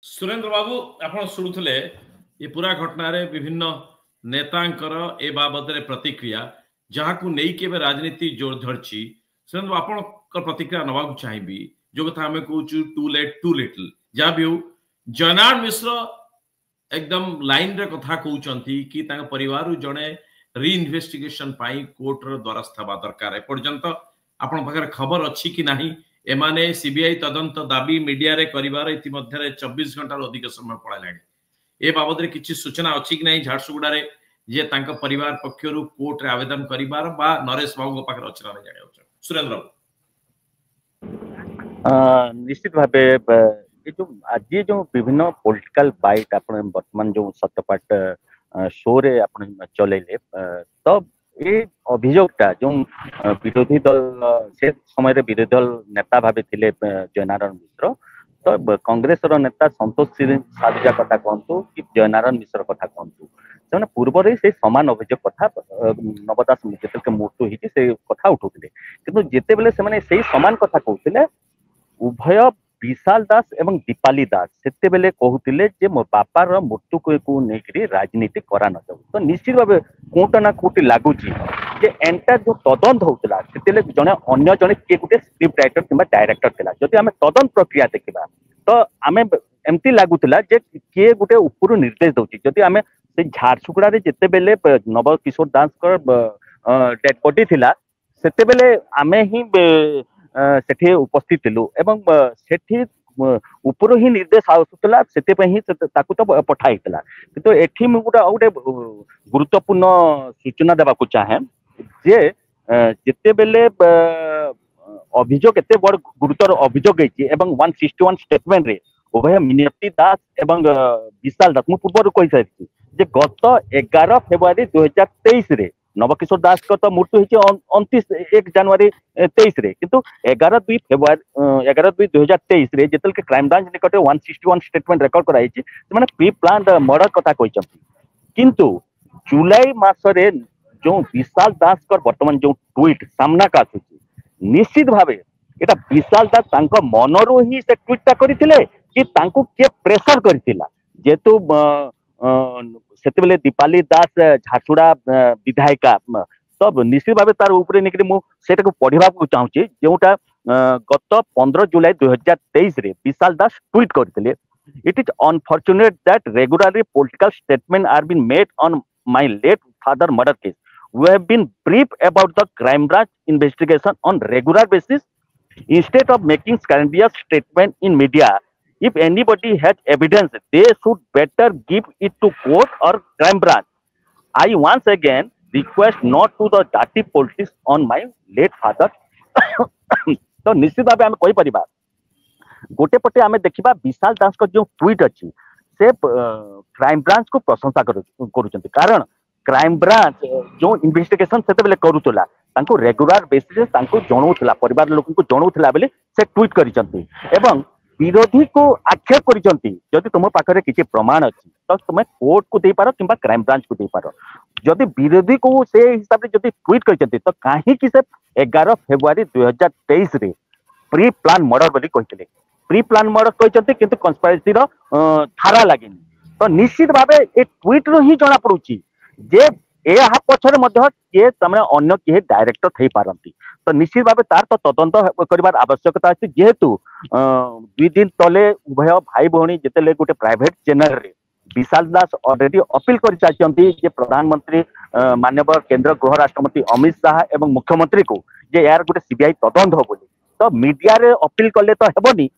सुरेंद्र बाबू आपण शुणुले ये पूरा घटना रे विभिन्न नेतांकर ए बाबद रे प्रतिक्रिया जहाँ को नहीं के राजनीति जोर धरची। सुरेंद्र आपण प्रतिक्रिया नवा चाहिए जो कथा आम कहूँ टू लेट टू लिटिल जहाँ भी हो जयनारायण मिश्र एकदम लाइन रे कथा कहते कि परिवार जड़े रीइन्वेस्टिगेशन कोर्ट रो द्वारस्थ हवा दरकार एपर्यंत आपण पाखे खबर अच्छी कि नहीं एमाने सीबीआई तदंत दाबी मीडिया रे करिवार इतिमध्ये 24 घंटा अधिक समय पड़ालाणी ए बाबद रे किछि सूचना अछि कि नहीं झारसुगुड़ा रे जे तांका परिवार पक्षरु कोर्ट रे आवेदन करिवार बा नरेश बाबू पाखे अछि ना जाने होछ सुरेंद्र निश्चित भाबे ये जो आज जो विभिन्न पॉलिटिकल फाइट आपण वर्तमान जो सत्यपाठ शो रे आपण चलेले तो ये अभियोगटा जो विरोधी दल से समय विरोधी दल नेता भावे थिले जयनारायण मिश्र तो कांग्रेस रो नेता संतोष साधुजा कथा कहतु कि जयनारायण मिश्र कथा कहतु से पूर्व से समान अभियोग कथा नवदास जिते मृत्यु होती से कथा उठाउथिले किंतु जेते बेले से समान कथा कहते उभय विशाल दास एवं दीपाली दास सेते बेले कहूतिले जे मो बापार मृत्यु को नेकरी राजनीति करा न जाऊ तो निश्चित भाव कोटा ना कोटी लागुची जे एंटायर जो तदंत होतला सेतेले जने अन्य जने के गुटे स्क्रिप्ट राइटर किबा डायरेक्टर थिला जदि हमें तदंत प्रक्रिया देखिबा तो हमें एमती लागुतला जे के गुटे ऊपर निर्देश दउची जदि हमें से झारसुगुड़ा रे जेते बेले नव किशोर दास कर डेड बॉडी थिला सेते बेले हमें ही सेठी उपस्थित थिलु एवं सेठी ऊपर ही निर्देश आसुतला सेते पे ही ताकू तो पठाइतला किंतु एठी मु गोटे गुरुत्वपूर्ण सूचना देबा को चाहे जे जेते बेले अभियोग एते बड़ गुरुतर अभियोग होइछि एवं 161 स्टेटमेंट रे उभय मिनती दास एवं विशाल दास मु पूर्व कहि सारिछि जे गत 11 फेब्रुआरी 2023 रे नवकिशोर दास को तो मृत्यु होती 1 जनवरी 23 रे किंतु 11/2 फेब्रुआरी 11/2/2023 रे जेतल के क्राइम ब्रांच निकट 161 स्टेटमेंट रेकॉर्ड कराई छि माने प्री प्लान्ड मर्डर कथा कहिसंती किंतु जुलाई मासरे जो विशाल दास कर वर्तमान जो ट्वीट सामना का आछी निश्चित भावे एटा विशाल दास तांको मनरो ही से ट्वीटटा करिथिले कि तांको के प्रेशर करिथिला जेतु सेते बेले दीपाली दास झारसुगुड़ा विधायिका तब निश्चित भाव तार ऊपर निकरी मु सेटा को पढ़िबा को चाहूची जोटा गत 15 जुलाई 2023 रे विशाल दास ट्वीट करथिले it is unfortunate that regularly political statement are been made on my late father murder case we have been brief about the crime branch investigation on regular basis instead of making scandalous statement in media. If anybody has evidence, they should better give it to court or crime branch. I once again request not to the dirty politics on my late father. तो निश्चित भाव आम कही गोटे पटे आम देखा विशाल दास का जो ट्वीट अच्छी से क्राइम ब्रांच को प्रशंसा करुँच कारण क्राइम ब्रांच जो इन्वेस्टिगेशन से करूला रेगुलर बेसिस जनाऊला परिवार लोक जनाऊला बेले से ट्वीट कर विरोधी को आक्षेप करी तुम पाखे किसी प्रमाण अच्छी तो तुम कोर्ट को दे पार कि क्राइम ब्रांच को दे पार जदि विरोधी को से हिसाब से जदि ट्वीट करते तो कहीं से 11 फेब्रुआरी 2023 रे प्री प्लान मर्डर बोली कहते प्री प्लान मर्डर कहते किंतु कन्स्पिरेसी धारा लगे तो निश्चित भाव ये ट्वीट रू ही जना पड़ी जे यह पछरे किए अन्य किए डायरेक्टर थी पारती तो निश्चित भाव तार तो तदंत कर आवश्यकता अच्छी जेहेतु 2 दिन तले उभय भाई भौणी जिते गोटे प्राइवेट चैनल रे विशाल दास ऑलरेडी अपील कर सारी प्रधानमंत्री माननीय केंद्र गृह राष्ट्रमंत्री अमित शाह एवं मुख्यमंत्री को जे यार गोटे सीबीआई तदंत हो बोली तो मीडिया रे अपील कले तो हेबनी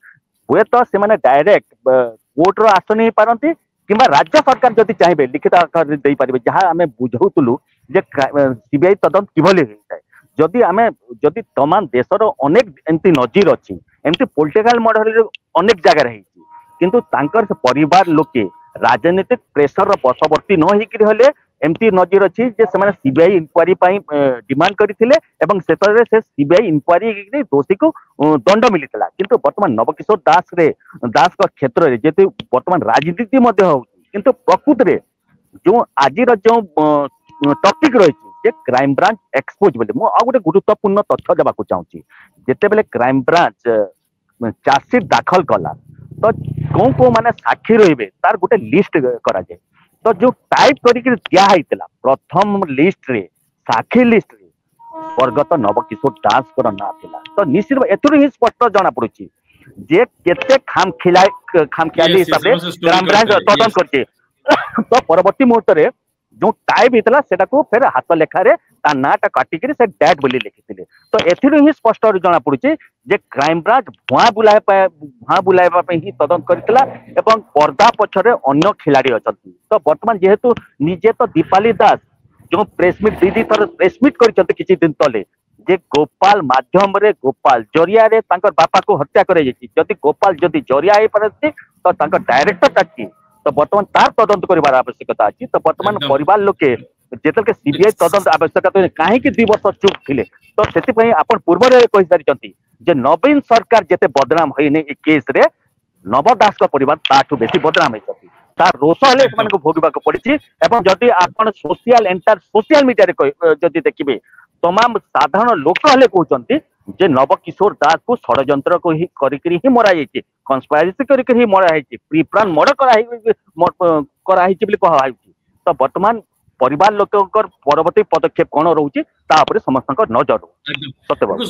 हुए तो से डायरेक्ट कोर्ट रो आस नहीं पारती कि राज्य सरकार जदि चाहिए लिखित आकार दे पारे जहाँ आम बुझाऊलु जे सीबीआई तदंत किभली होता है जदि आम जदि तमाम देशर अनेक एमती नजीर अच्छी एमती पॉलिटिकल मर्डर अनेक जगह किंतु तांकर परिवार लोके राजनीतिक प्रेसर बशवर्ती न होले एमती नजीर अच्छी जे से सीबीआई इंक्वारी डिमांड करते से सीबीआई इंक्वारी दोषी को दंड मिलता किंतु वर्तमान नवकिशोर दास क्षेत्र में जेते वर्तमान राजनीति किंतु प्रकृत में जो आज जो टॉपिक रही क्राइम ब्रांच एक्सपोज बोले मुझे गोटे गुरुत्वपूर्ण तथ्य देवाक चाहूँगी जिते बेले क्राइम ब्रांच चार्जसीट दाखल कला तो कौ माने साक्षी रहिबे तार गोटे लिस्ट करा जाए तो जो टाइप करके दिया हैतला प्रथम लिस्ट रे साक्षी लिस्ट रे स्वर्गत नवकिशोर दास कर ना थिला तो निश्चित एथुर ही स्पष्ट जाना पड़ुची जे केते खामखियाली हिसाब रे क्राइम ब्रांच तदन करचे तो परवर्ती मुहूर्त रे जो टाइप हितला सेटा को फिर हाथ लेखा रे ता नाटा काटिकरी से डैट बोली लिखिथिले तो एथिर ही स्पष्ट जाना पड़ुची जे क्राइम ब्रांच भुआ बुलाइबा पे ही तदन करथिला एवं पर्दा पछरे अन्य खिलाड़ी अछंती तो वर्तमान जेहेतु निजे तो दीपाली दास जो प्रेस मीट दीदी थर प्रेस मीट करछंती किछि दिन तले जे गोपाल माध्यम रे गोपाल जरिया रे तांकर बापा को हत्या करे जेछि जदि गोपाल जदि जरिया हे परछि तो तांकर डायरेक्टर ताकि तो वर्तमान तार तदंत करिवार आवश्यकता अछि तो वर्तमान परिवार लोके जेतल के सीबीआई तदंत आवश्यकता काहे कि 2 वर्ष चुप थिले तो सेति पई आपण पूर्व रे कहि सारिचंती जे नवीन सरकार जेते बदनाम होइने ए केस रे नव दास का परिवार ताठू बेसी बदनाम होइछथि तार रोष हले मन को भोगबा को पड़िछि एवं जदि आपण सोशल मीडिया रे जदि देखिबे तमाम साधारण लोक हले कहउचंती जे नवकिशोर दास को षडयंत्र को ही करिकरी ही मरा जाइछि कन्स्पायरेसी करिकरी ही मरा जाइछि प्रीप्लान मर्डर करा हिछि बिली कहा हाइछि तो वर्तमान परिवार लोककर परवर्ती पदक्षेप कोन रहउछि ता ऊपर समस्त नजर सत्यबाबू।